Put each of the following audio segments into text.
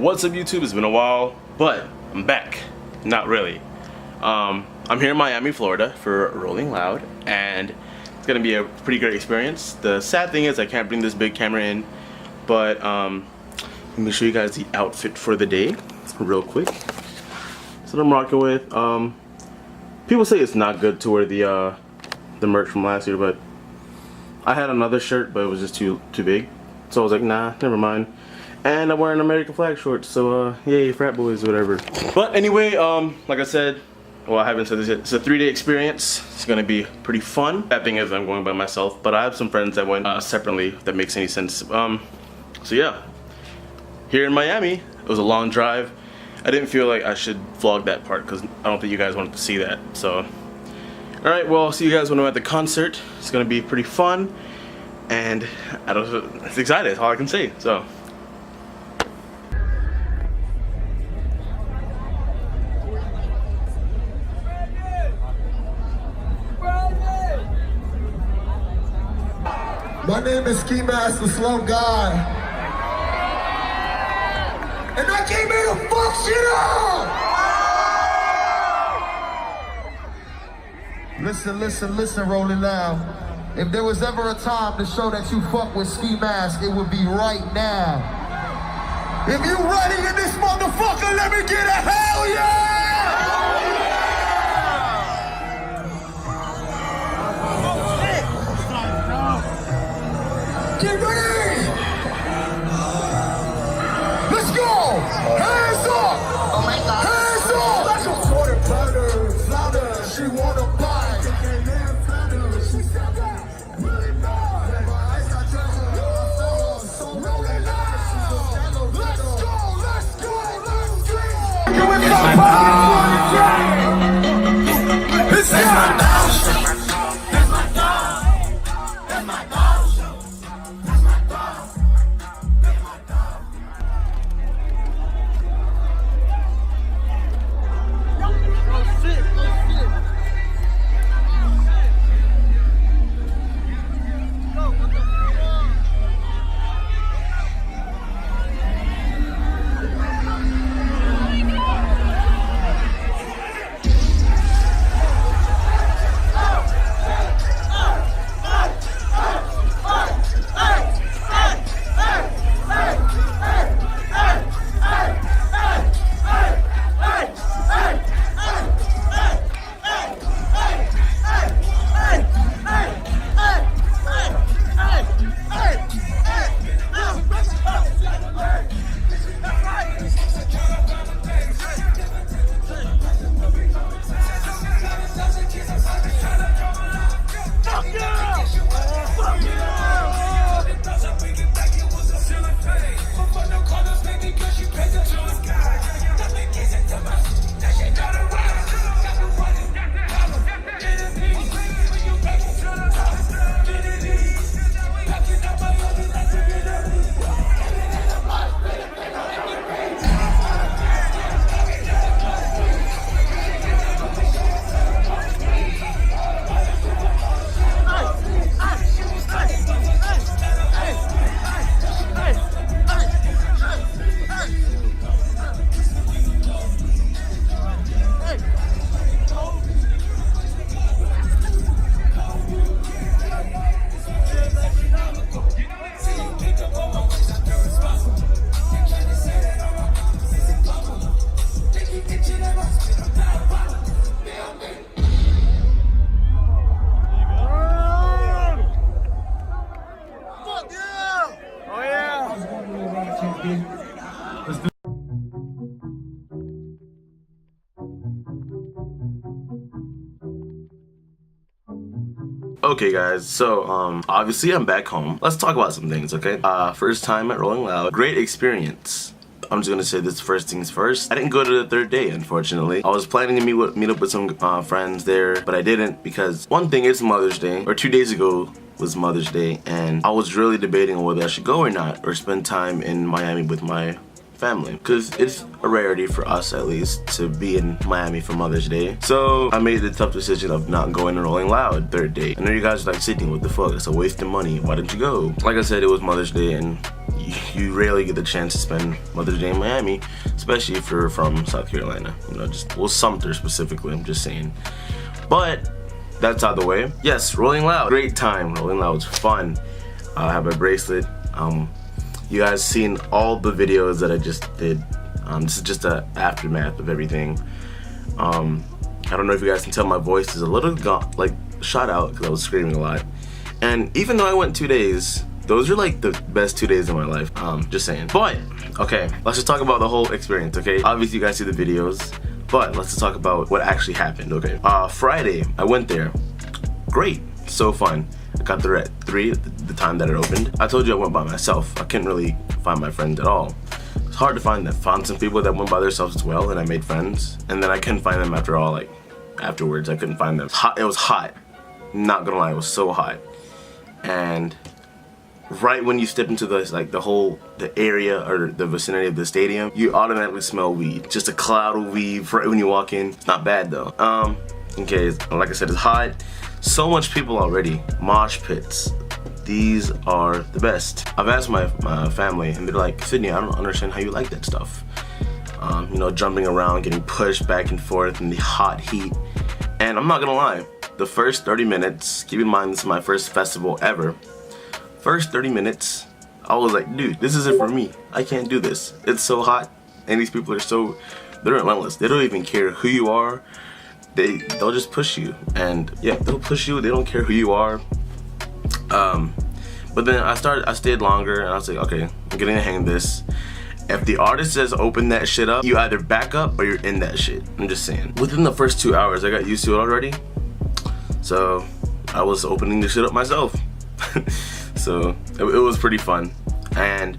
What's up YouTube? It's been a while, but I'm back. Not really. I'm here in Miami, Florida for Rolling Loud, and it's gonna be a pretty great experience. The sad thing is I can't bring this big camera in, but let me show you guys the outfit for the day real quick. So what I'm rocking with. People say it's not good to wear the merch from last year, but I had another shirt, but it was just too big. So I was like, nah, never mind. And I'm wearing American flag shorts, so yay, frat boys, whatever. But anyway, like I said, well, I haven't said this yet. It's a 3-day experience. It's gonna be pretty fun. That thing is I'm going by myself, but I have some friends that went separately, if that makes any sense. So yeah, here in Miami, it was a long drive. I didn't feel like I should vlog that part because I don't think you guys wanted to see that. So, all right, well, I'll see you guys when I'm at the concert. It's gonna be pretty fun, and it's excited. That's all I can say. So. My name is SKIMASK, the slow guy. And I came here to fuck shit up! Listen, Rolling Loud. If there was ever a time to show that you fuck with SKIMASK, it would be right now. If you ready in this motherfucker, let me get a hell yeah! Get ready! Let's go! Hands up! Oh my God! Hands up! That's your quarter pounder, louder. She wanna buy. She said that really bad. My eyes got treasure. So rolling loud. Let's go! You with somebody? It's time. Okay guys, so obviously I'm back home. Let's talk about some things, okay? First time at Rolling Loud. Great experience. I'm just gonna say this first things first. I didn't go to the 3rd day, unfortunately. I was planning to meet up with some friends there, but I didn't because one thing, it's Mother's Day, or 2 days ago was Mother's Day, and I was really debating on whether I should go or not, or spend time in Miami with my family, because it's a rarity for us at least to be in Miami for Mother's Day. So I made the tough decision of not going to Rolling Loud 3rd day. I know you guys are like, Sydney, what the fuck, it's a waste of money, why didn't you go? Like I said, it was Mother's Day, and you rarely get the chance to spend Mother's Day in Miami, especially if you're from South Carolina. You know, just Sumter specifically. I'm just saying. But that's out of the way. Yes, Rolling Loud, great time. Rolling Loud was fun. I have a bracelet. You guys seen all the videos that I just did. This is just the aftermath of everything. I don't know if you guys can tell my voice is a little like shot out because I was screaming a lot. And even though I went 2 days, those are like the best 2 days of my life. Just saying. But okay, let's just talk about the whole experience. Okay, obviously you guys see the videos, but let's just talk about what actually happened. Okay, Friday I went there. Great, so fun. I got there at 3, the time that it opened. I told you I went by myself. I couldn't really find my friends at all. It's hard to find that. Found some people that went by themselves as well, and I made friends. And then I couldn't find them after all. Like afterwards, I couldn't find them. It was hot. Not gonna lie, it was so hot. And right when you step into the area or the vicinity of the stadium, you automatically smell weed. Just a cloud of weed right when you walk in. It's not bad though. Okay, like I said, it's hot. So much people already. Mosh pits. These are the best. I've asked my family, and they're like, Sydney, I don't understand how you like that stuff. You know, jumping around, getting pushed back and forth in the hot heat. And I'm not gonna lie, the first 30 minutes, keep in mind this is my first festival ever. First 30 minutes, I was like, dude, this isn't for me. I can't do this. It's so hot, and these people are they're relentless. They don't even care who you are. They'll just push you, and yeah, they'll push you. They don't care who you are. But then I stayed longer, and I was like, okay, I'm getting the hang of this. If the artist says open that shit up, you either back up or you're in that shit. I'm just saying. Within the first 2 hours, I got used to it already. So I was opening the shit up myself. So it was pretty fun. And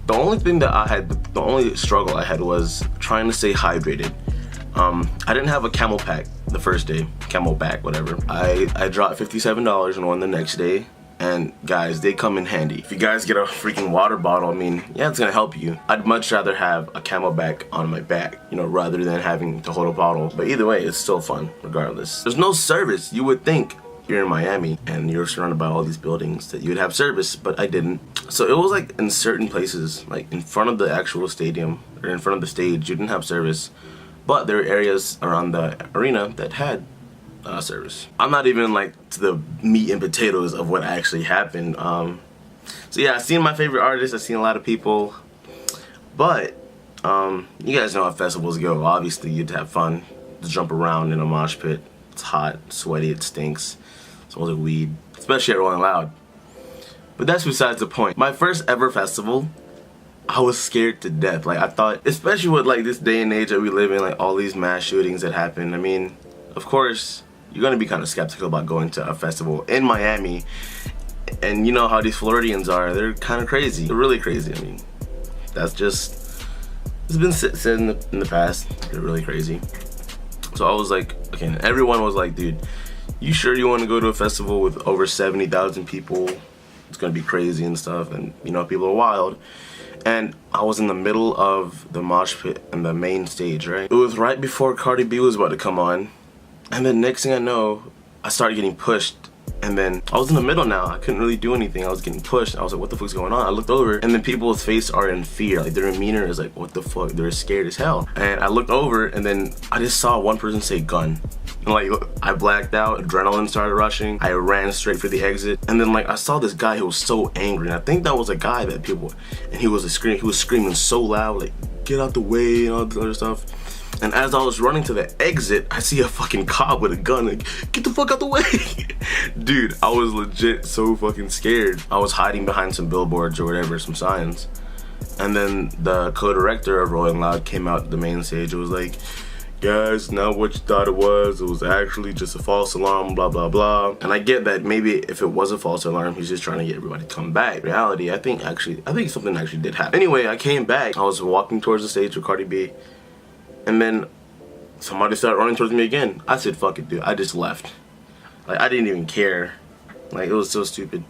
the only thing that the only struggle I had was trying to stay hydrated. I didn't have a camel pack the first day, camelback, whatever. I dropped $57 on one the next day, and guys, they come in handy. If you guys get a freaking water bottle, I mean, yeah, it's gonna help you. I'd much rather have a camelback on my back, you know, rather than having to hold a bottle. But either way, it's still fun, regardless. There's no service. You would think you're in Miami and you're surrounded by all these buildings that you'd have service, but I didn't. So it was like in certain places, like in front of the actual stadium or in front of the stage, you didn't have service. But there were areas around the arena that had service. I'm not even like to the meat and potatoes of what actually happened. So yeah, I've seen my favorite artists. I've seen a lot of people. But you guys know how festivals go. Obviously, you'd have fun to jump around in a mosh pit. It's hot, sweaty, it stinks. It smells like weed, especially at Rolling Loud. But that's besides the point. My first ever festival, I was scared to death. Like, I thought, especially with like this day and age that we live in, like all these mass shootings that happen. I mean, of course, you're gonna be kind of skeptical about going to a festival in Miami. And you know how these Floridians are. They're kind of crazy. They're really crazy. I mean, that's just, it's been said in the past. They're really crazy. So I was like, okay, and everyone was like, dude, you sure you want to go to a festival with over 70,000 people? It's gonna be crazy and stuff, and you know, people are wild. And I was in the middle of the mosh pit and the main stage, right? It was right before Cardi B was about to come on. And then next thing I know, I started getting pushed. And then I was in the middle now. I couldn't really do anything. I was getting pushed. I was like, what the fuck's going on? I looked over, and then people's face are in fear. Like, their demeanor is like, what the fuck? They're scared as hell. And I looked over, and then I just saw one person say gun. And like, I blacked out. Adrenaline started rushing. I ran straight for the exit. And then like, I saw this guy who was so angry. And I think that was a guy that people, and he was screaming so loud, like, get out the way and all this other stuff. And as I was running to the exit, I see a fucking cop with a gun, like, get the fuck out the way. Dude, I was legit so fucking scared. I was hiding behind some billboards or whatever, some signs. And then the co-director of Rolling Loud came out the main stage. It was like, guys, not what you thought it was actually just a false alarm, blah, blah, blah. And I get that maybe if it was a false alarm, he's just trying to get everybody to come back. In reality, I think something actually did happen. Anyway, I came back. I was walking towards the stage with Cardi B. And then somebody started running towards me again. I said, fuck it, dude. I just left. Like, I didn't even care. Like, it was so stupid.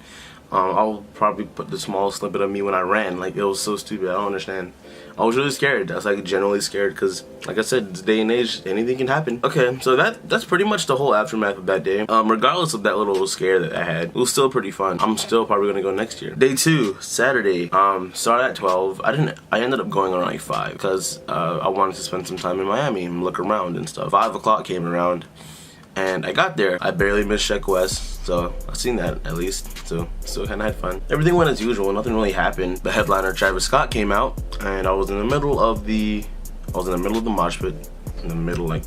I'll probably put the small snippet of me when I ran. Like, it was so stupid. I don't understand. I was really scared. I was like generally scared because, like I said, this day and age, anything can happen. Okay, so that's pretty much the whole aftermath of that day. Regardless of that little scare that I had, it was still pretty fun. I'm still probably gonna go next year. Day 2, Saturday. Started at 12. I ended up going around like 5 because I wanted to spend some time in Miami and look around and stuff. 5 o'clock came around. And I got there. I barely missed Check West, so I've seen that at least. So still kind of had fun. Everything went as usual. Nothing really happened. The headliner Travis Scott came out, and I was in the middle of the mosh pit. In the middle, like.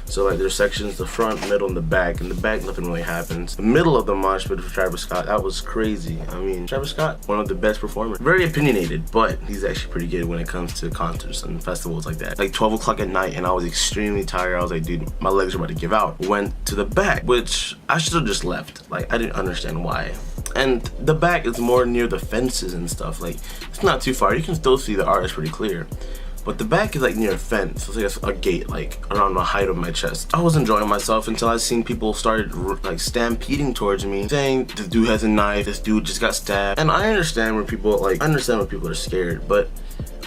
So like there's sections, the front, middle, and the back. In the back, nothing really happens. The middle of the mosh pit for Travis Scott, that was crazy. I mean, Travis Scott, one of the best performers. Very opinionated, but he's actually pretty good when it comes to concerts and festivals like that. Like 12 o'clock at night, and I was extremely tired. I was like, dude, my legs are about to give out. Went to the back, which I should have just left. Like, I didn't understand why. And the back is more near the fences and stuff. Like, it's not too far. You can still see the artist pretty clear. But the back is like near a fence. It's like a gate, like around the height of my chest. I was enjoying myself until I seen people started like stampeding towards me, saying this dude has a knife, this dude just got stabbed. And I understand when people are scared, but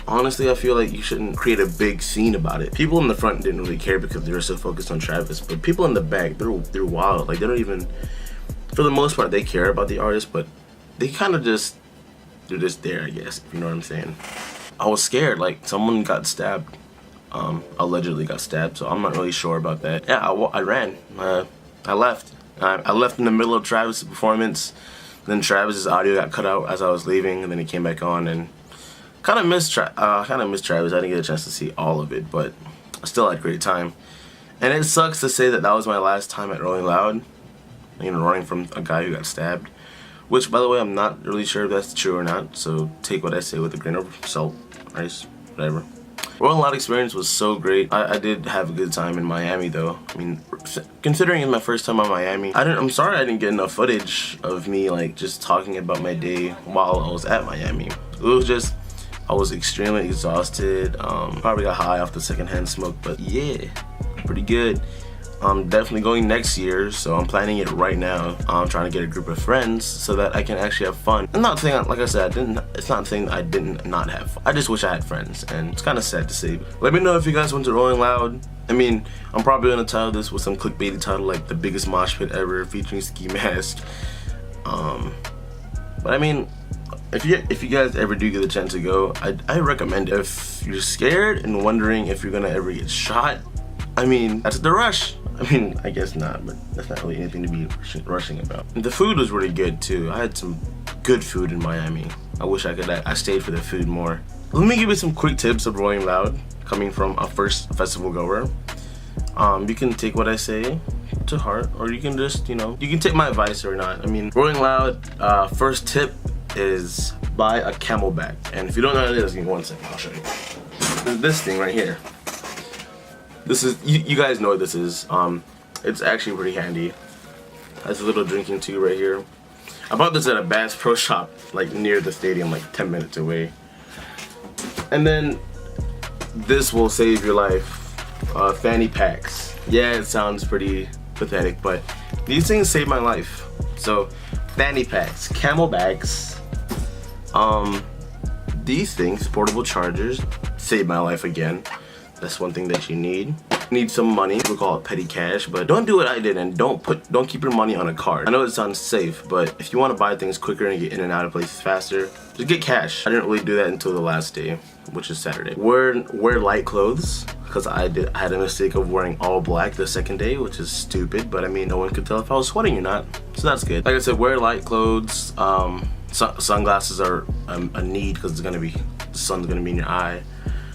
honestly, I feel like you shouldn't create a big scene about it. People in the front didn't really care because they were so focused on Travis, but people in the back, they're wild. Like, they don't even, for the most part, they care about the artist, but they kind of just, they're just there, I guess, if you know what I'm saying. I was scared, like someone got stabbed, allegedly got stabbed, so I'm not really sure about that. Yeah, I ran, I left. I left in the middle of Travis' performance, then Travis's audio got cut out as I was leaving, and then he came back on, and kind of missed Travis. I didn't get a chance to see all of it, but I still had a great time. And it sucks to say that that was my last time at Rolling Loud, you know, running from a guy who got stabbed. Which, by the way, I'm not really sure if that's true or not, so take what I say with a grain of salt, rice, whatever. Rolling Loud experience was so great. I did have a good time in Miami, though. I mean, considering it's my first time in Miami, I'm sorry I didn't get enough footage of me, like, just talking about my day while I was at Miami. It was just, I was extremely exhausted, probably got high off the secondhand smoke, but yeah, pretty good. I'm definitely going next year, so I'm planning it right now. I'm trying to get a group of friends so that I can actually have fun. I'm not saying, like I said, it's not saying I didn't not have fun. I just wish I had friends, and it's kind of sad to say. Let me know if you guys went to Rolling Loud. I mean, I'm probably gonna title this with some clickbaity title like the biggest mosh pit ever featuring SKIMASK. But I mean, if you guys ever do get the chance to go, I recommend it. If you're scared and wondering if you're gonna ever get shot, I mean, that's the rush. I mean, I guess not, but that's not really anything to be rushing about. The food was really good too. I had some good food in Miami. I wish I stayed for the food more. Let me give you some quick tips of Rolling Loud, coming from a first festival goer. You can take what I say to heart, or you can just, you know, you can take my advice or not. I mean, Rolling Loud, first tip is buy a Camelback. And if you don't know what it is, give me one second, I'll show you. This thing right here. This is, you guys know what this is. It's actually pretty handy. Has a little drinking tube right here. I bought this at a Bass Pro Shop, like near the stadium, like 10 minutes away. And then this will save your life. Fanny packs. Yeah, it sounds pretty pathetic, but these things saved my life. So, fanny packs, Camelbacks. These things, portable chargers, saved my life again. That's one thing that you need. Need some money. People call it petty cash, but don't do what I did and don't keep your money on a card. I know it sounds safe, but if you want to buy things quicker and get in and out of places faster, just get cash. I didn't really do that until the last day, which is Saturday. Wear light clothes, because I had a mistake of wearing all black the second day, which is stupid, but I mean, no one could tell if I was sweating or not, so that's good. Like I said, wear light clothes. Sunglasses are a need because the sun's gonna be in your eye.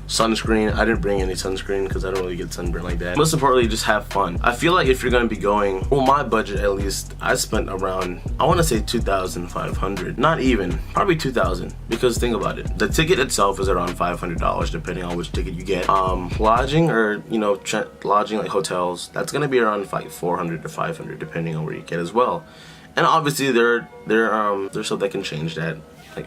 Sunscreen, I didn't bring any sunscreen because I don't really get sunburn like that. Most importantly, just have fun. I feel like if you're gonna be going, well, my budget at least, I spent around, I wanna say 2,500, not even, probably 2,000, because think about it. The ticket itself is around $500 depending on which ticket you get. Lodging or, you know, lodging like hotels, that's gonna be around like 400 to 500 depending on where you get as well. And obviously there's stuff that can change that.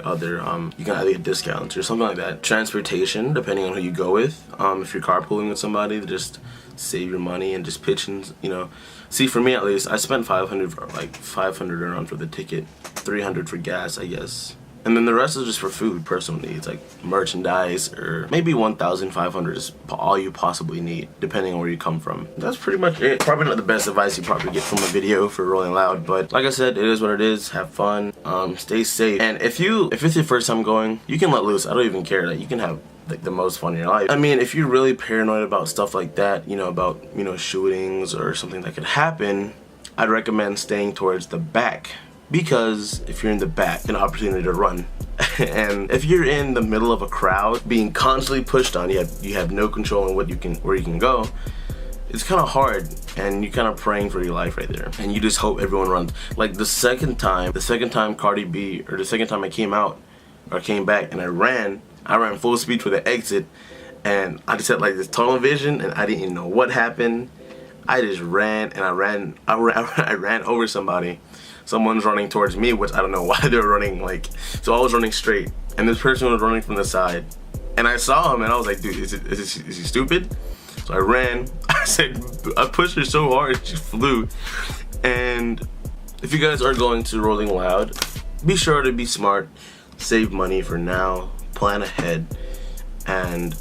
other you can either get discounts or something like that. Transportation, depending on who you go with. If you're carpooling with somebody, just save your money and just pitch in, you know. See, for me at least, I spent 500 around for the ticket, 300 for gas, I guess. And then the rest is just for food, personal needs, like merchandise, or maybe 1,500 is all you possibly need, depending on where you come from. That's pretty much it. Probably not the best advice you probably get from a video for Rolling Loud, but like I said, it is what it is. Have fun, stay safe. And if it's your first time going, you can let loose. I don't even care. Like, you can have like the most fun in your life. I mean, if you're really paranoid about stuff like that, you know, about, you know, shootings or something that could happen, I'd recommend staying towards the back. Because if you're in the back, an opportunity to run. And if you're in the middle of a crowd being constantly pushed on, you have no control on where you can go, it's kind of hard, and you're kind of praying for your life right there. And you just hope everyone runs. Like the second time Cardi B, or the second time I came out or came back and I ran full speed for the exit, and I just had like this tunnel vision and I didn't even know what happened. I just ran, and I ran over somebody. Someone's running towards me, which I don't know why they were running, like, so I was running straight, and this person was running from the side, and I saw him, and I was like, dude, is he stupid? So I ran, I pushed her so hard, she flew. And if you guys are going to Rolling Loud, be sure to be smart, save money for now, plan ahead, and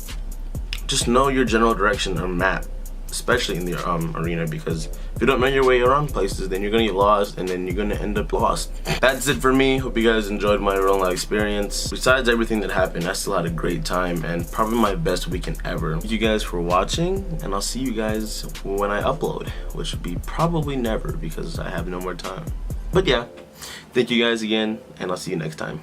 just know your general direction or map, especially in the arena, because if you don't know your way around places, then you're gonna get lost, and then you're gonna end up lost. That's it for me. Hope you guys enjoyed my Rolling Loud experience. Besides everything that happened, I still had a great time and probably my best weekend ever. Thank you guys for watching, and I'll see you guys when I upload, which would be probably never because I have no more time. But yeah, thank you guys again, and I'll see you next time.